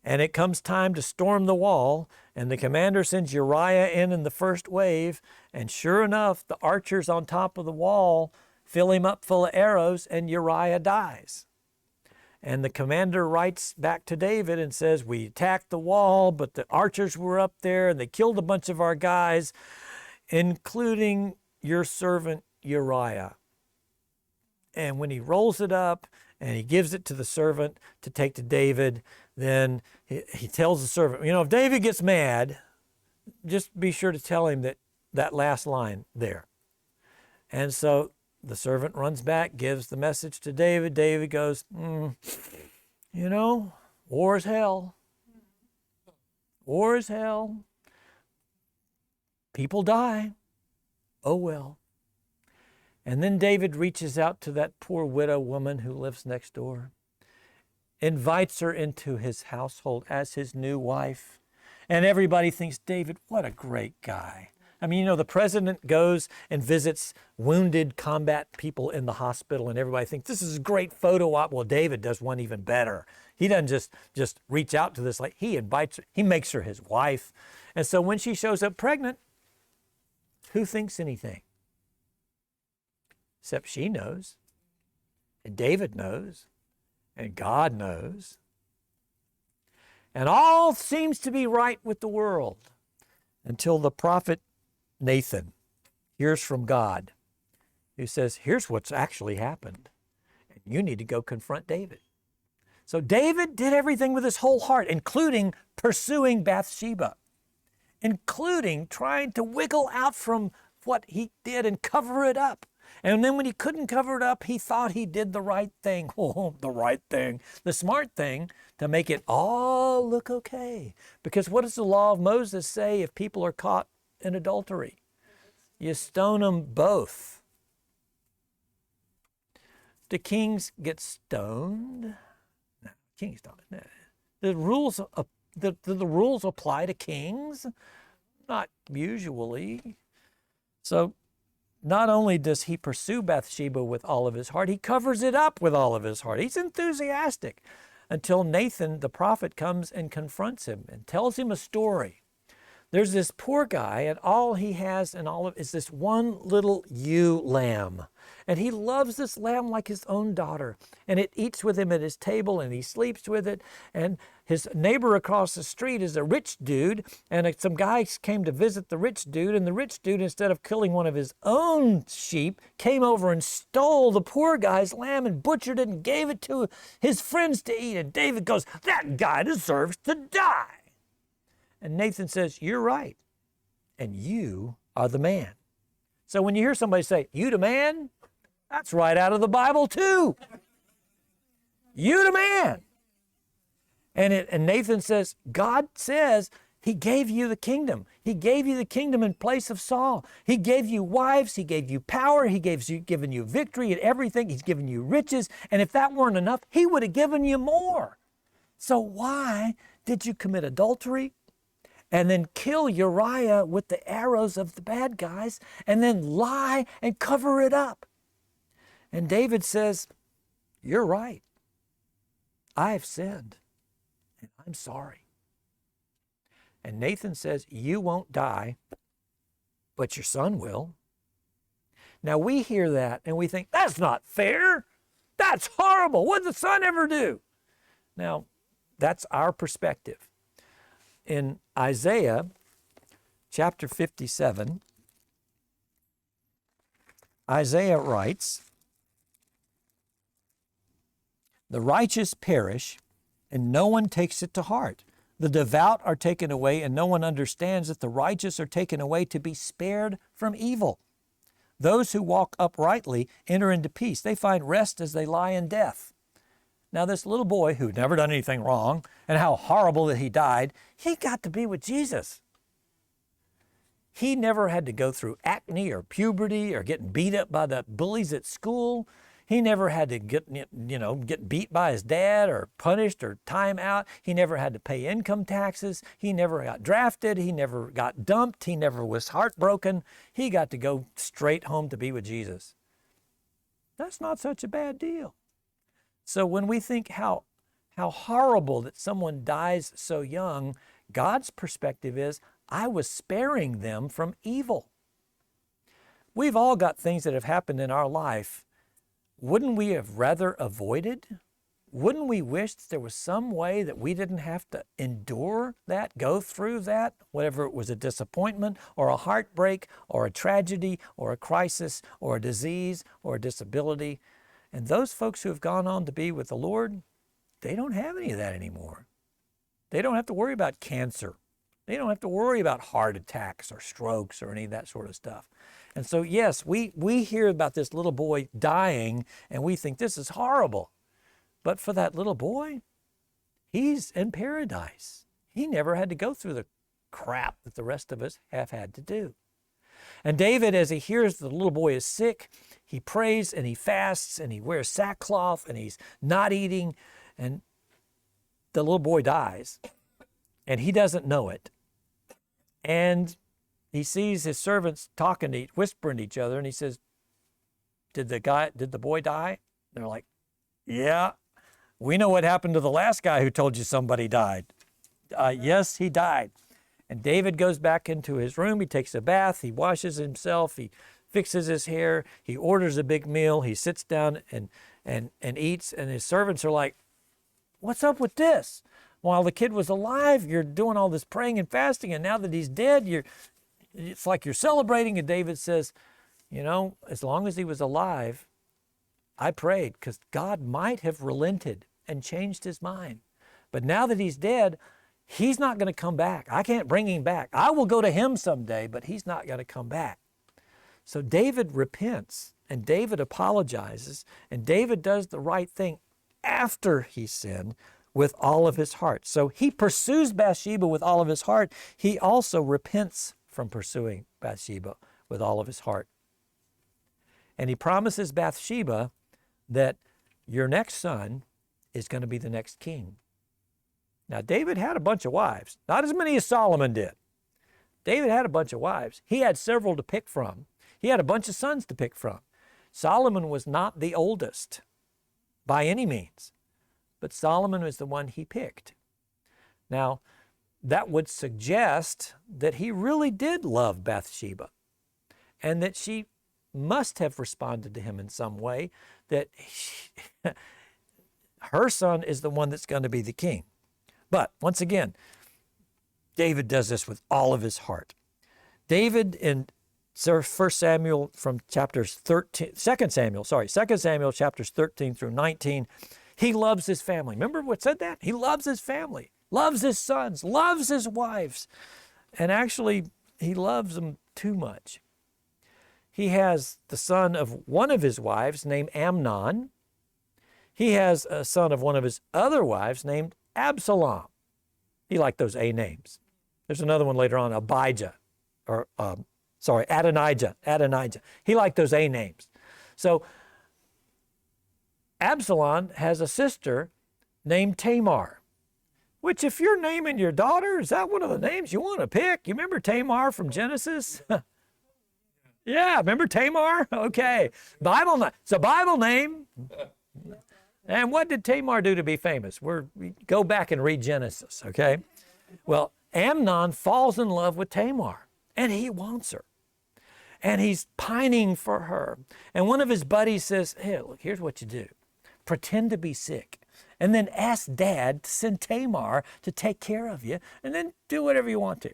and it comes time to storm the wall, and the commander sends Uriah in the first wave, and sure enough, the archers on top of the wall fill him up full of arrows, and Uriah dies. And the commander writes back to David and says, we attacked the wall, but the archers were up there and they killed a bunch of our guys, including your servant Uriah. And when he rolls it up and he gives it to the servant to take to David, then he tells the servant, if David gets mad, just be sure to tell him that last line there. And so the servant runs back, gives the message to David. David goes, war is hell. War is hell. People die. Oh well. And then David reaches out to that poor widow woman who lives next door, invites her into his household as his new wife. And everybody thinks, David, what a great guy. I mean, the president goes and visits wounded combat people in the hospital, and everybody thinks this is a great photo op. Well, David does one even better. He doesn't just reach out to this, like he invites her, he makes her his wife. And so when she shows up pregnant, who thinks anything? Except she knows, and David knows, and God knows. And all seems to be right with the world until the prophet Nathan hears from God, who says, here's what's actually happened, and you need to go confront David. So David did everything with his whole heart, including pursuing Bathsheba, including trying to wiggle out from what he did and cover it up. And then when he couldn't cover it up, he thought he did the right thing. Oh, the right thing, the smart thing, to make it all look okay. Because what does the law of Moses say if people are caught in adultery? You stone them both. Do kings get stoned? No, kings don't. No. The rules apply to kings? Not usually. So not only does he pursue Bathsheba with all of his heart, he covers it up with all of his heart. He's enthusiastic until Nathan, the prophet, comes and confronts him and tells him a story. There's this poor guy, and all he has in all of is this one little ewe lamb. And he loves this lamb like his own daughter. And it eats with him at his table, and he sleeps with it. And his neighbor across the street is a rich dude. And some guys came to visit the rich dude. And the rich dude, instead of killing one of his own sheep, came over and stole the poor guy's lamb and butchered it and gave it to his friends to eat. And David goes, that guy deserves to die. And Nathan says, you're right, and you are the man. So when you hear somebody say, you the man, that's right out of the Bible too. You the man. And Nathan says, God says he gave you the kingdom. He gave you the kingdom in place of Saul. He gave you wives. He gave you power. He given you victory and everything. He's given you riches. And if that weren't enough, he would have given you more. So why did you commit adultery and then kill Uriah with the arrows of the bad guys, and then lie and cover it up? And David says, you're right. I've sinned, and I'm sorry. And Nathan says, you won't die, but your son will. Now we hear that, and we think, that's not fair. That's horrible. What did the son ever do? Now, that's our perspective. In Isaiah chapter 57, Isaiah writes, the righteous perish, and no one takes it to heart. The devout are taken away, and no one understands that the righteous are taken away to be spared from evil. Those who walk uprightly enter into peace. They find rest as they lie in death. Now, this little boy who'd never done anything wrong, and how horrible that he died, he got to be with Jesus. He never had to go through acne or puberty or getting beat up by the bullies at school. He never had to get beat by his dad or punished or time out. He never had to pay income taxes. He never got drafted. He never got dumped. He never was heartbroken. He got to go straight home to be with Jesus. That's not such a bad deal. So when we think how horrible that someone dies so young, God's perspective is, I was sparing them from evil. We've all got things that have happened in our life. Wouldn't we have rather avoided wouldn't we wish that there was some way that we didn't have to endure that, go through that, whatever it was, a disappointment or a heartbreak or a tragedy or a crisis or a disease or a disability? And those folks who have gone on to be with the Lord, they don't have any of that anymore. They don't have to worry about cancer. They don't have to worry about heart attacks or strokes or any of that sort of stuff. And so, yes, we hear about this little boy dying and we think this is horrible. But for that little boy, he's in paradise. He never had to go through the crap that the rest of us have had to do. And David, as he hears the little boy is sick, he prays and he fasts and he wears sackcloth and he's not eating, and the little boy dies and he doesn't know it. And he sees his servants talking, whispering to each other, and he says, did the boy die? They're like, yeah, we know what happened to the last guy who told you somebody died. Yes, he died. And David goes back into his room. He takes a bath. He washes himself. He fixes his hair. He orders a big meal. He sits down and eats. And his servants are like, what's up with this? While the kid was alive, you're doing all this praying and fasting. And now that he's dead, it's like you're celebrating. And David says, you know, as long as he was alive, I prayed because God might have relented and changed his mind. But now that he's dead, he's not going to come back. I can't bring him back. I will go to him someday, but he's not going to come back. So David repents and David apologizes and David does the right thing after he sinned with all of his heart. So he pursues Bathsheba with all of his heart. He also repents from pursuing Bathsheba with all of his heart. And he promises Bathsheba that your next son is going to be the next king. Now, David had a bunch of wives, not as many as Solomon did. David had a bunch of wives. He had several to pick from. He had a bunch of sons to pick from. Solomon was not the oldest by any means, but Solomon was the one he picked. Now, that would suggest that he really did love Bathsheba and that she must have responded to him in some way, that her son is the one that's going to be the king. But once again, David does this with all of his heart. David in 1 Samuel from chapters 13, 2 Samuel chapters 13 through 19, he loves his family. Remember what said that? He loves his family, loves his sons, loves his wives. And actually, he loves them too much. He has the son of one of his wives named Amnon. He has a son of one of his other wives named Absalom. He liked those A names. There's another one later on, Adonijah. Adonijah. He liked those A names. So Absalom has a sister named Tamar, which if you're naming your daughter, is that one of the names you want to pick? You remember Tamar from Genesis? Yeah, remember Tamar? Okay. It's a Bible name. And what did Tamar do to be famous? We go back and read Genesis, okay? Well, Amnon falls in love with Tamar, and he wants her. And he's pining for her. And one of his buddies says, hey, look, here's what you do. Pretend to be sick, and then ask Dad to send Tamar to take care of you, and then do whatever you want to.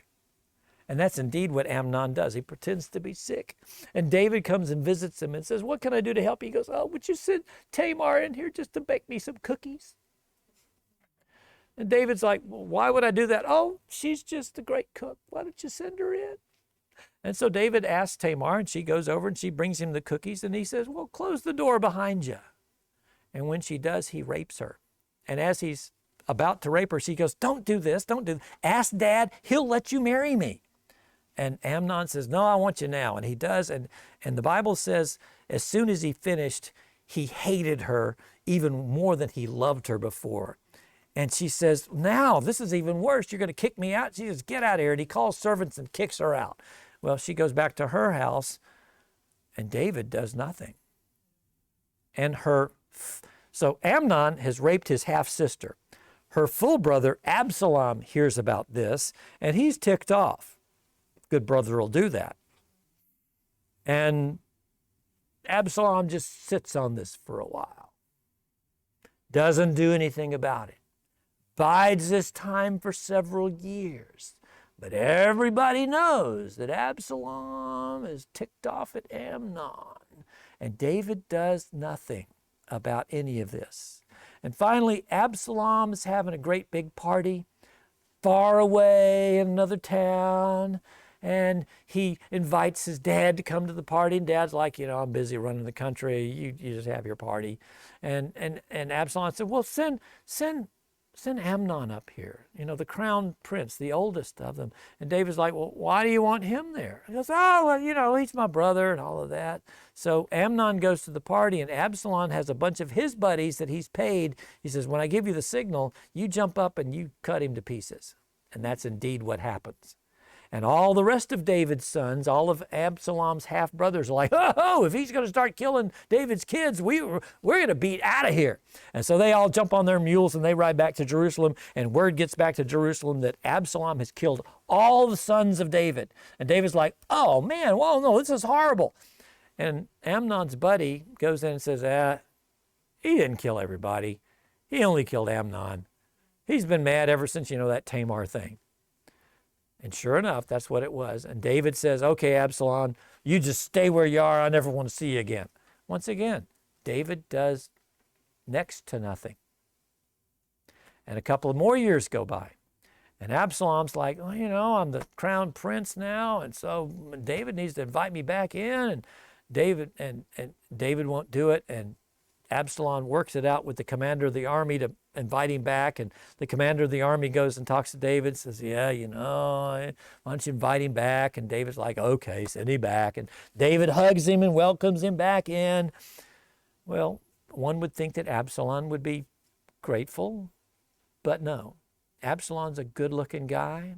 And that's indeed what Amnon does. He pretends to be sick. And David comes and visits him and says, what can I do to help you? He goes, oh, would you send Tamar in here just to bake me some cookies? And David's like, well, why would I do that? Oh, she's just a great cook. Why don't you send her in? And so David asks Tamar, and she goes over and she brings him the cookies. And he says, well, close the door behind you. And when she does, he rapes her. And as he's about to rape her, she goes, don't do this, don't do this. Ask Dad, he'll let you marry me. And Amnon says, no, I want you now. And he does. And the Bible says, as soon as he finished, he hated her even more than he loved her before. And she says, now, this is even worse. You're going to kick me out? She says, get out of here. And he calls servants and kicks her out. Well, she goes back to her house, and David does nothing. And so Amnon has raped his half-sister. Her full brother, Absalom, hears about this, and he's ticked off. Good brother will do that. And Absalom just sits on this for a while. doesn't do anything about it. Bides his time for several years. But everybody knows that Absalom is ticked off at Amnon. And David does nothing about any of this. And finally, Absalom is having a great big party far away in another town. And he invites his dad to come to the party. And Dad's like, I'm busy running the country. You just have your party. And Absalom said, well, send Amnon up here, the crown prince, the oldest of them. And David's like, well, why do you want him there? He goes, oh, well, he's my brother and all of that. So Amnon goes to the party, and Absalom has a bunch of his buddies that he's paid. He says, when I give you the signal, you jump up and you cut him to pieces. And that's indeed what happens. And all the rest of David's sons, all of Absalom's half-brothers are like, oh, if he's going to start killing David's kids, we're going to beat out of here. And so they all jump on their mules and they ride back to Jerusalem. And word gets back to Jerusalem that Absalom has killed all the sons of David. And David's like, oh, man, well, no, this is horrible. And Amnon's buddy goes in and says, he didn't kill everybody. He only killed Amnon. He's been mad ever since, that Tamar thing. And sure enough, that's what it was. And David says, okay, Absalom, you just stay where you are. I never want to see you again. Once again, David does next to nothing. And a couple of more years go by. And Absalom's like, well, I'm the crown prince now. And so David needs to invite me back in. And David won't do it. And Absalom works it out with the commander of the army to invite him back. And the commander of the army goes and talks to David, says, yeah, why don't you invite him back? And David's like, okay, send him back. And David hugs him and welcomes him back in. Well, one would think that Absalom would be grateful, but no. Absalom's a good-looking guy.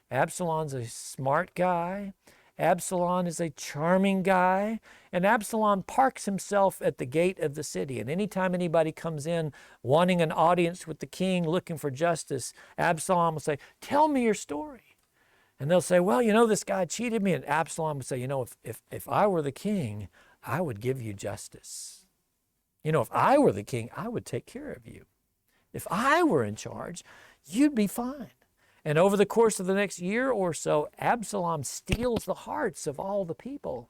Absalom's a smart guy. Absalom is a charming guy, and Absalom parks himself at the gate of the city. And anytime anybody comes in wanting an audience with the king, looking for justice, Absalom will say, tell me your story. And they'll say, well, this guy cheated me. And Absalom would say, if I were the king, I would give you justice. If I were the king, I would take care of you. If I were in charge, you'd be fine. And over the course of the next year or so, Absalom steals the hearts of all the people.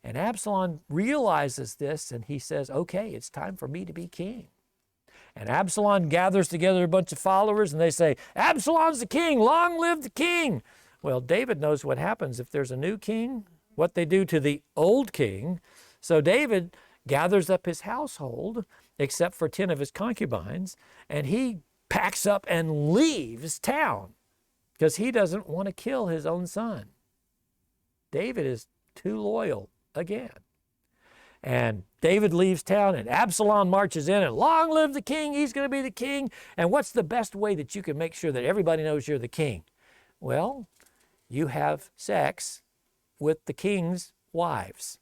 And Absalom realizes this, and he says, okay, it's time for me to be king. And Absalom gathers together a bunch of followers, and they say, Absalom's the king, long live the king. Well, David knows what happens if there's a new king, what they do to the old king. So David gathers up his household, except for 10 of his concubines, and he packs up and leaves town, because he doesn't want to kill his own son. David is too loyal again. And David leaves town, and Absalom marches in, and long live the king, he's going to be the king. And what's the best way that you can make sure that everybody knows you're the king? Well, you have sex with the king's wives.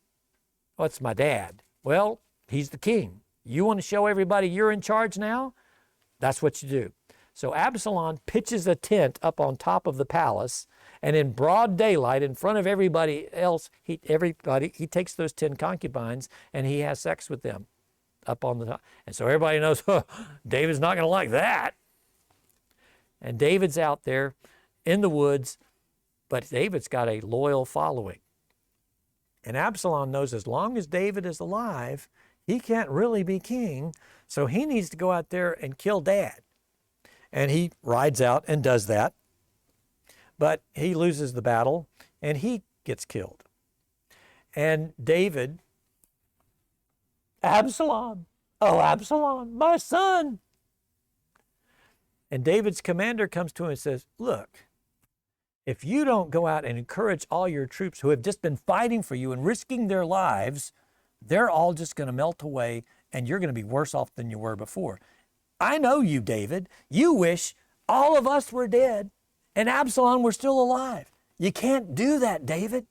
What's my dad? Well, he's the king. You want to show everybody you're in charge now? That's what you do. So Absalom pitches a tent up on top of the palace, and in broad daylight, in front of everybody else, he takes those 10 concubines and he has sex with them up on the top. And so everybody knows, David's not going to like that. And David's out there in the woods, but David's got a loyal following. And Absalom knows as long as David is alive, he can't really be king, so he needs to go out there and kill Dad. And he rides out and does that. But he loses the battle and he gets killed. And David, Absalom, oh, Absalom, my son. And David's commander comes to him and says, look, if you don't go out and encourage all your troops who have just been fighting for you and risking their lives, they're all just going to melt away and you're going to be worse off than you were before. I know you, David. You wish all of us were dead and Absalom were still alive. You can't do that, David.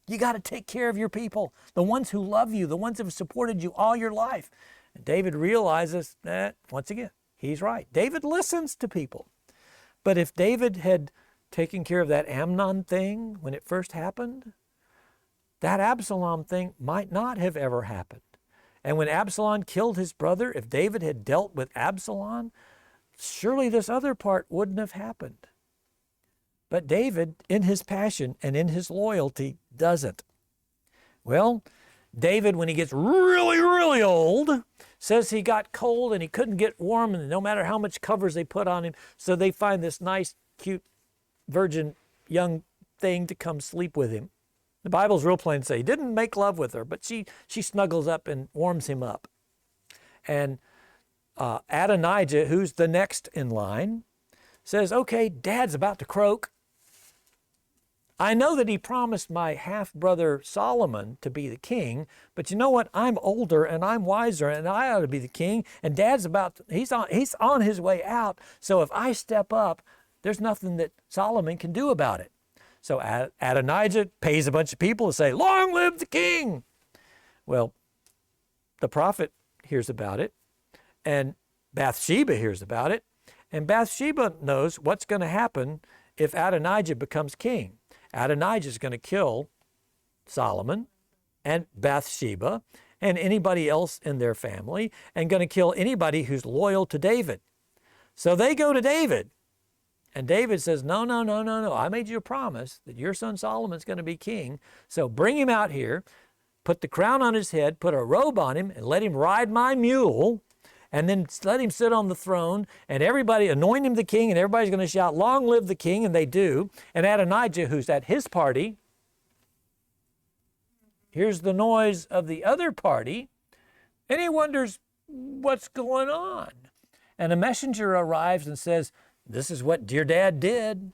You got to take care of your people, the ones who love you, the ones who have supported you all your life. And David realizes that, once again, he's right. David listens to people. But if David had taken care of that Amnon thing when it first happened, that Absalom thing might not have ever happened. And when Absalom killed his brother, if David had dealt with Absalom, surely this other part wouldn't have happened. But David, in his passion and in his loyalty, doesn't. Well, David, when he gets really, really old, says he got cold and he couldn't get warm, and no matter how much covers they put on him, so they find this nice, cute, virgin young thing to come sleep with him. The Bible's real plain to say he didn't make love with her, but she snuggles up and warms him up. And Adonijah, who's the next in line, says, okay, Dad's about to croak. I know that he promised my half-brother Solomon to be the king, but you know what? I'm older and I'm wiser and I ought to be the king, and Dad's he's on his way out. So if I step up, there's nothing that Solomon can do about it. So Adonijah pays a bunch of people to say, long live the king. Well, the prophet hears about it, and Bathsheba hears about it, and Bathsheba knows what's going to happen if Adonijah becomes king. Adonijah is going to kill Solomon and Bathsheba and anybody else in their family, and going to kill anybody who's loyal to David. So they go to David, and David says, no, no, no, no, no. I made you a promise that your son Solomon's going to be king. So bring him out here, put the crown on his head, put a robe on him, and let him ride my mule, and then let him sit on the throne, and everybody anoint him the king, and everybody's going to shout, long live the king, and they do. And Adonijah, who's at his party, hears the noise of the other party, and he wonders what's going on. And a messenger arrives and says, this is what your dad did.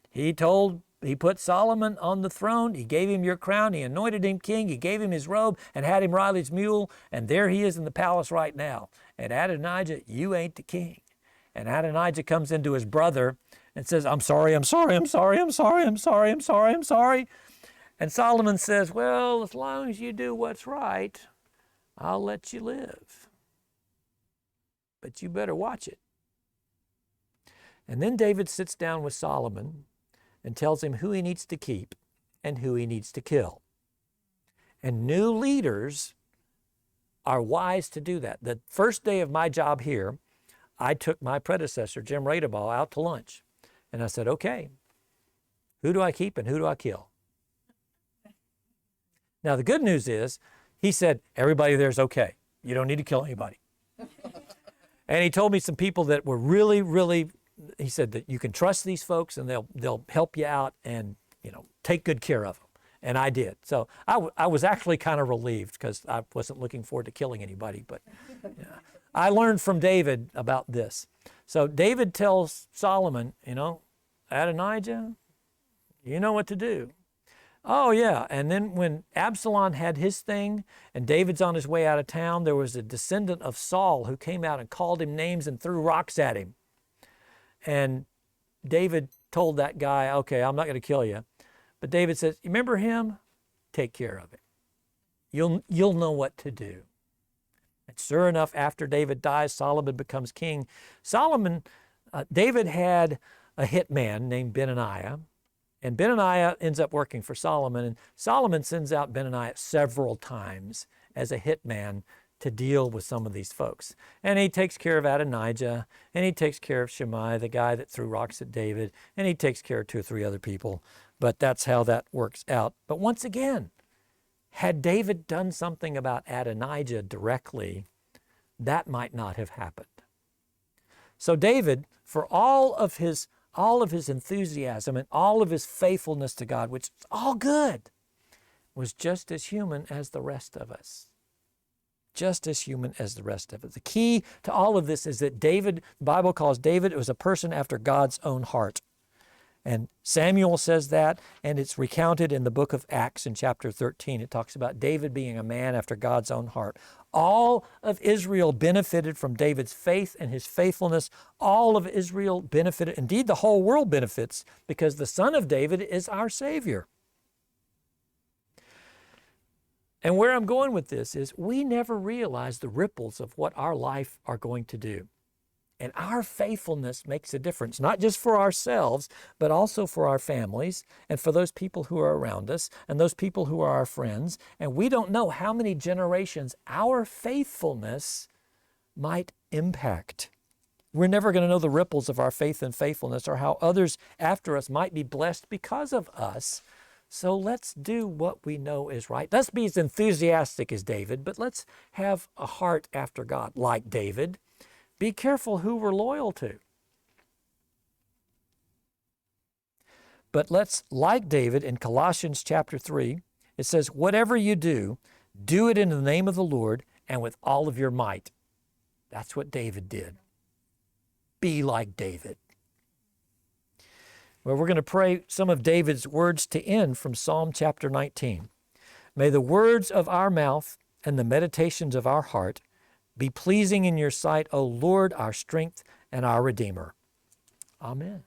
He put Solomon on the throne. He gave him your crown. He anointed him king. He gave him his robe and had him ride his mule. And there he is in the palace right now. And Adonijah, you ain't the king. And Adonijah comes into his brother and says, I'm sorry, I'm sorry, I'm sorry, I'm sorry, I'm sorry, I'm sorry, I'm sorry. And Solomon says, well, as long as you do what's right, I'll let you live. But you better watch it. And then David sits down with Solomon and tells him who he needs to keep and who he needs to kill. And new leaders are wise to do that. The first day of my job here, I took my predecessor, Jim Radeball, out to lunch. And I said, okay, who do I keep and who do I kill? Now, the good news is, he said, everybody there's okay. You don't need to kill anybody. And he told me some people that were really, really, he said that you can trust these folks and they'll help you out and, take good care of them. And I did. So I was actually kind of relieved because I wasn't looking forward to killing anybody. But I learned from David about this. So David tells Solomon, Adonijah, you know what to do. Oh, yeah. And then when Absalom had his thing and David's on his way out of town, there was a descendant of Saul who came out and called him names and threw rocks at him. And David told that guy, okay, I'm not going to kill you. But David says, you remember him? Take care of him. You'll know what to do. And sure enough, after David dies, Solomon becomes king. David had a hitman named Benaiah. And Benaiah ends up working for Solomon. And Solomon sends out Benaiah several times as a hitman to deal with some of these folks. And he takes care of Adonijah, and he takes care of Shimei, the guy that threw rocks at David, and he takes care of 2 or 3 other people. But that's how that works out. But once again, had David done something about Adonijah directly, that might not have happened. So David, for all of his enthusiasm and all of his faithfulness to God, which is all good, was just as human as the rest of us. Just as human as the rest of us. The key to all of this is that David, the Bible calls David, was a person after God's own heart. And Samuel says that, and it's recounted in the book of Acts in chapter 13. It talks about David being a man after God's own heart. All of Israel benefited from David's faith and his faithfulness. All of Israel benefited, indeed the whole world benefits, because the Son of David is our Savior. And where I'm going with this is we never realize the ripples of what our life are going to do. And our faithfulness makes a difference, not just for ourselves, but also for our families and for those people who are around us and those people who are our friends. And we don't know how many generations our faithfulness might impact. We're never going to know the ripples of our faith and faithfulness or how others after us might be blessed because of us. So let's do what we know is right. Let's be as enthusiastic as David, but let's have a heart after God like David. Be careful who we're loyal to. But let's, like David in Colossians chapter 3, it says, whatever you do, do it in the name of the Lord and with all of your might. That's what David did. Be like David. Well, we're going to pray some of David's words to end from Psalm chapter 19. May the words of our mouth and the meditations of our heart be pleasing in your sight, O Lord, our strength and our Redeemer. Amen.